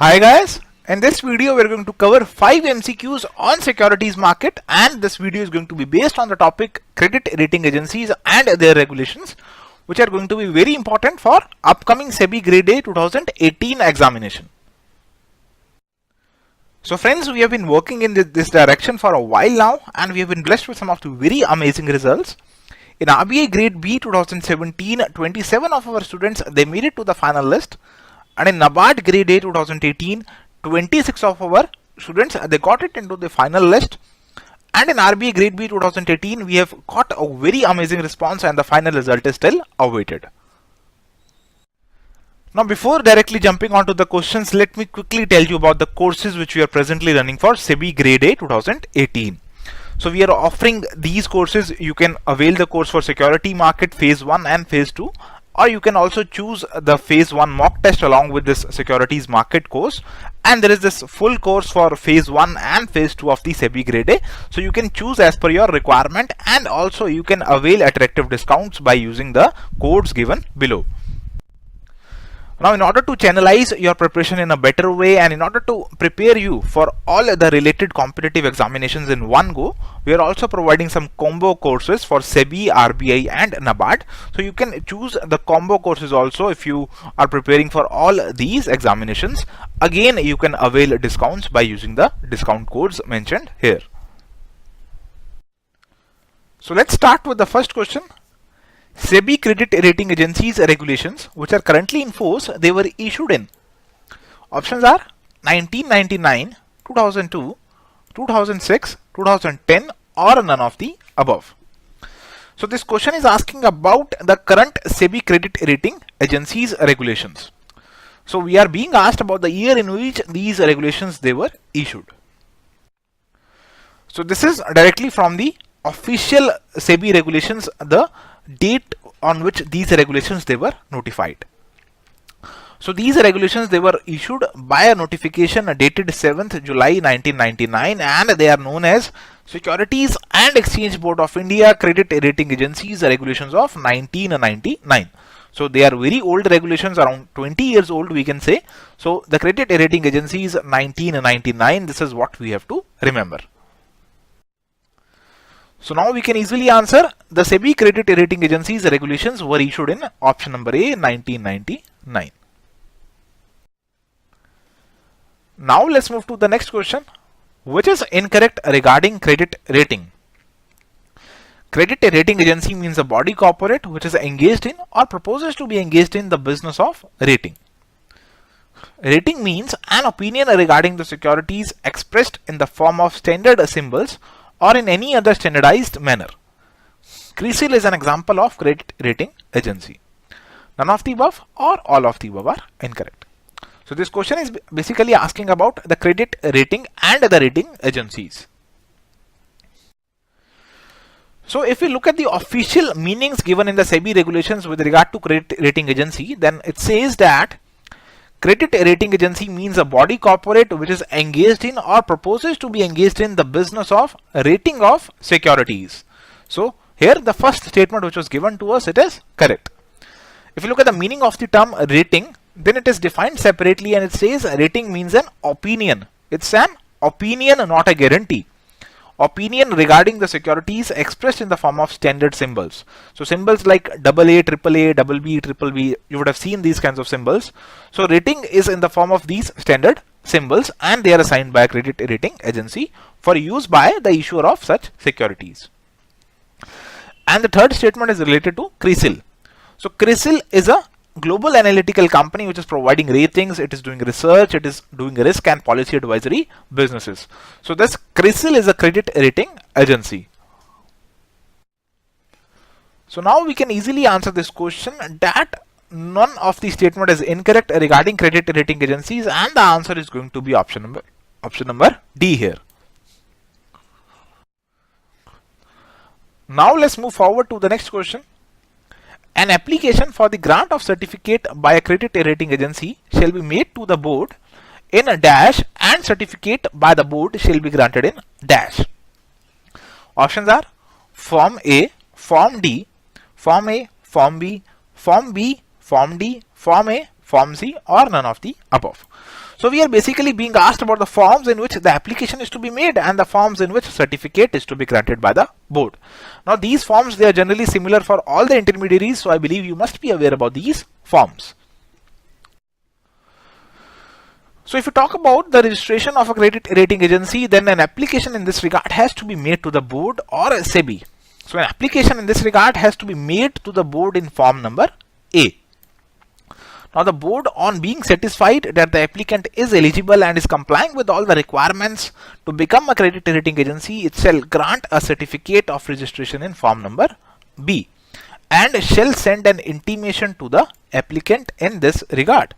Hi guys, in this video we're going to cover 5 MCQs on securities market, and this video is going to be based on the topic credit rating agencies and their regulations, which are going to be very important for upcoming SEBI Grade A 2018 examination. So friends, we have been working in this direction for a while now, and we have been blessed with some of the very amazing results. In RBI Grade B 2017, 27 of our students, they made it to the final list. And in NABARD Grade A 2018, 26 of our students, they got it into the final list. And in RBI Grade B 2018, we have got a very amazing response, and the final result is still awaited. Now, before directly jumping onto the questions, let me quickly tell you about the courses which we are presently running for SEBI Grade A 2018. So we are offering these courses. You can avail the course for security market phase 1 and phase 2. Or you can also choose the phase 1 mock test along with this securities market course, and there is this full course for phase 1 and phase 2 of the SEBI Grade A. So you can choose as per your requirement, and also you can avail attractive discounts by using the codes given below. Now, in order to channelize your preparation in a better way, and in order to prepare you for all the related competitive examinations in one go, we are also providing some combo courses for SEBI, RBI and NABARD. So you can choose the combo courses also if you are preparing for all these examinations. Again, you can avail discounts by using the discount codes mentioned here. So let's start with the first question. SEBI credit rating agencies regulations which are currently in force, they were issued in. Options are 1999, 2002, 2006, 2010 or none of the above. So this question is asking about the current SEBI credit rating agencies regulations. So we are being asked about the year in which these regulations they were issued. So this is directly from the official SEBI regulations, the date on which these regulations they were notified. So these regulations they were issued by a notification dated 7th July 1999, and they are known as Securities and Exchange Board of India Credit Rating Agencies regulations of 1999. So they are very old regulations, around 20 years old we can say. So the credit rating agencies 1999, this is what we have to remember. So now we can easily answer the SEBI credit rating agencies regulations were issued in option number A, 1999. Now let's move to the next question, which is incorrect regarding credit rating. Credit rating agency means a body corporate which is engaged in or proposes to be engaged in the business of rating. Rating means an opinion regarding the securities expressed in the form of standard symbols or in any other standardized manner. CRISIL is an example of credit rating agency. None of the above or all of the above are incorrect. So this question is basically asking about the credit rating and the rating agencies. So if we look at the official meanings given in the SEBI regulations with regard to credit rating agency, then it says that credit rating agency means a body corporate which is engaged in or proposes to be engaged in the business of rating of securities. So here the first statement which was given to us, it is correct. If you look at the meaning of the term rating, then it is defined separately, and it says rating means an opinion. It's an opinion, not a guarantee. Opinion regarding the securities expressed in the form of standard symbols. So symbols like AA, AAA, BB, BBB, you would have seen these kinds of symbols. So rating is in the form of these standard symbols, and they are assigned by a credit rating agency for use by the issuer of such securities. And the third statement is related to CRISIL. So CRISIL is a global analytical company which is providing ratings, it is doing research, it is doing risk and policy advisory businesses. So this CRISIL is a credit rating agency. So now we can easily answer this question that none of the statement is incorrect regarding credit rating agencies, and the answer is going to be option number D here. Now let's move forward to the next question. An application for the grant of certificate by a credit rating agency shall be made to the board in a dash, and certificate by the board shall be granted in dash. Options are Form A, Form D, Form A, Form B, Form B, Form D, Form A, Form C, or none of the above. So we are basically being asked about the forms in which the application is to be made and the forms in which certificate is to be granted by the board. Now these forms, they are generally similar for all the intermediaries, so I believe you must be aware about these forms. So if you talk about the registration of a credit rating agency, then an application in this regard has to be made to the board or a SEBI. So an application in this regard has to be made to the board in form number A. Now the board, on being satisfied that the applicant is eligible and is complying with all the requirements to become a credit rating agency, it shall grant a certificate of registration in form number B and shall send an intimation to the applicant in this regard.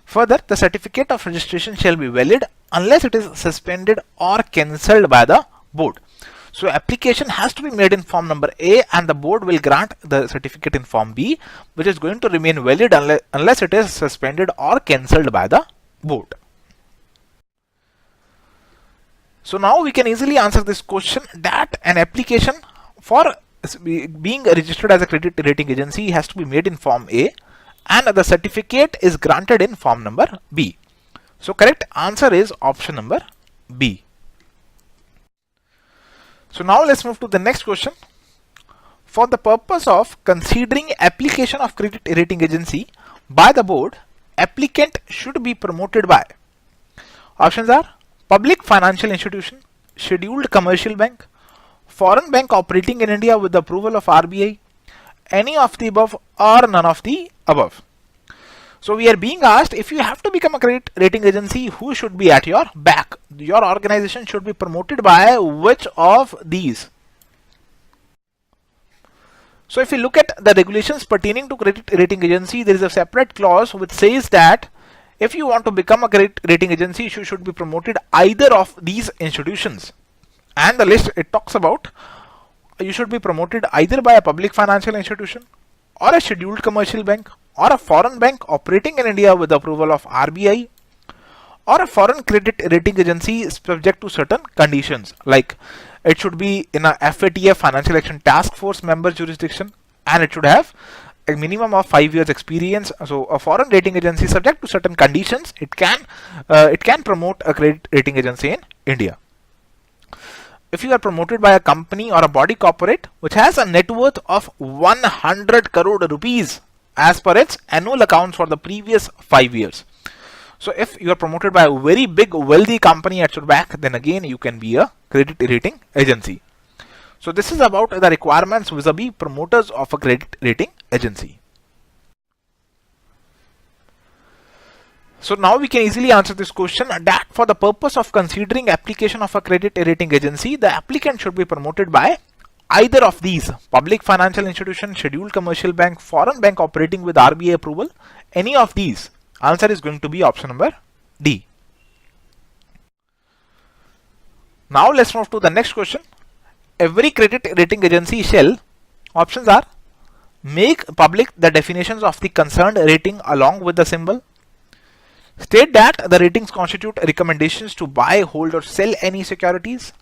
Further, the certificate of registration shall be valid unless it is suspended or cancelled by the board. So application has to be made in form number A and the board will grant the certificate in form B, which is going to remain valid unless it is suspended or cancelled by the board. So now we can easily answer this question that an application for being registered as a credit rating agency has to be made in form A and the certificate is granted in form number B. So correct answer is option number B. So now let's move to the next question. For the purpose of considering application of credit rating agency by the board, applicant should be promoted by. Options are public financial institution, scheduled commercial bank, foreign bank operating in India with the approval of RBI, any of the above or none of the above. So we are being asked, if you have to become a credit rating agency, who should be at your back? Your organization should be promoted by which of these? So if you look at the regulations pertaining to credit rating agency, there is a separate clause which says that if you want to become a credit rating agency, you should be promoted either of these institutions. And the list, it talks about you should be promoted either by a public financial institution or a scheduled commercial bank or a foreign bank operating in India with the approval of RBI or a foreign credit rating agency subject to certain conditions, like it should be in a FATF Financial Action Task Force member jurisdiction and it should have a minimum of 5 years experience. So a foreign rating agency subject to certain conditions, it can promote a credit rating agency in India. If you are promoted by a company or a body corporate which has a net worth of 100 crore rupees as per its annual accounts for the previous 5 years. So if you are promoted by a very big wealthy company at your back, then again you can be a credit rating agency. So this is about the requirements vis-a-vis promoters of a credit rating agency. So now we can easily answer this question that for the purpose of considering application of a credit rating agency, the applicant should be promoted by either of these: public financial institution, scheduled commercial bank, foreign bank operating with RBI approval, any of these. Answer is going to be option number D. Now let's move to the next question. Every credit rating agency shall, options are, make public the definitions of the concerned rating along with the symbol, state that the ratings constitute recommendations to buy, hold or sell any securities,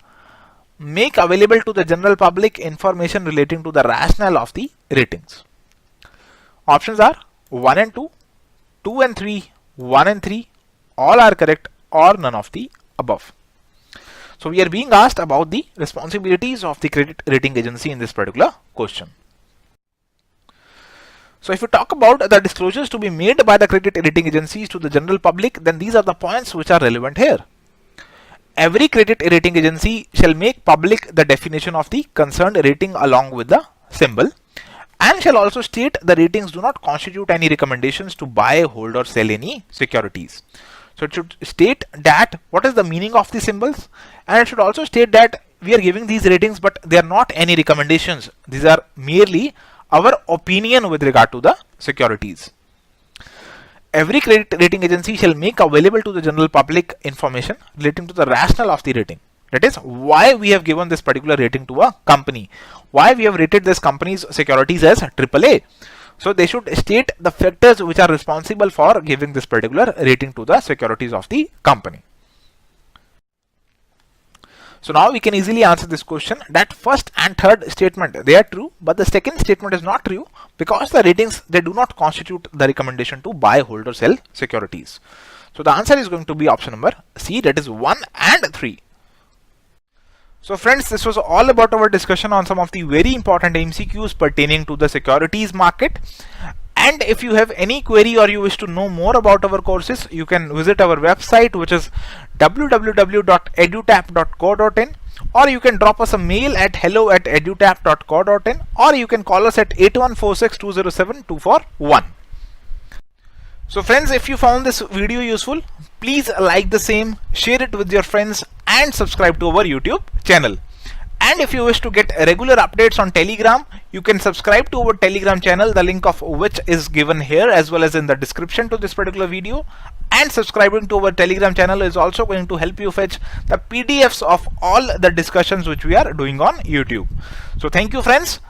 make available to the general public information relating to the rationale of the ratings. Options are 1 and 2, 2 and 3, 1 and 3, all are correct or none of the above. So we are being asked about the responsibilities of the credit rating agency in this particular question. So if you talk about the disclosures to be made by the credit rating agencies to the general public, then these are the points which are relevant here. Every credit rating agency shall make public the definition of the concerned rating along with the symbol, and shall also state the ratings do not constitute any recommendations to buy, hold or sell any securities. So it should state that what is the meaning of the symbols, and it should also state that we are giving these ratings but they are not any recommendations. These are merely our opinion with regard to the securities. Every credit rating agency shall make available to the general public information relating to the rationale of the rating. That is why we have given this particular rating to a company, why we have rated this company's securities as AAA. So they should state the factors which are responsible for giving this particular rating to the securities of the company. So now we can easily answer this question that first and third statement, they are true, but the second statement is not true because the ratings, they do not constitute the recommendation to buy, hold or sell securities. So the answer is going to be option number C, that is 1 and 3. So friends, this was all about our discussion on some of the very important MCQs pertaining to the securities market. And if you have any query or you wish to know more about our courses, you can visit our website, which is www.edutap.co.in, or you can drop us a mail at hello@edutap.co.in, or you can call us at 8146207241. So friends, if you found this video useful, please like the same, share it with your friends and subscribe to our YouTube channel. And if you wish to get regular updates on Telegram, you can subscribe to our Telegram channel, the link of which is given here as well as in the description to this particular video. And subscribing to our Telegram channel is also going to help you fetch the PDFs of all the discussions which we are doing on YouTube. So thank you friends.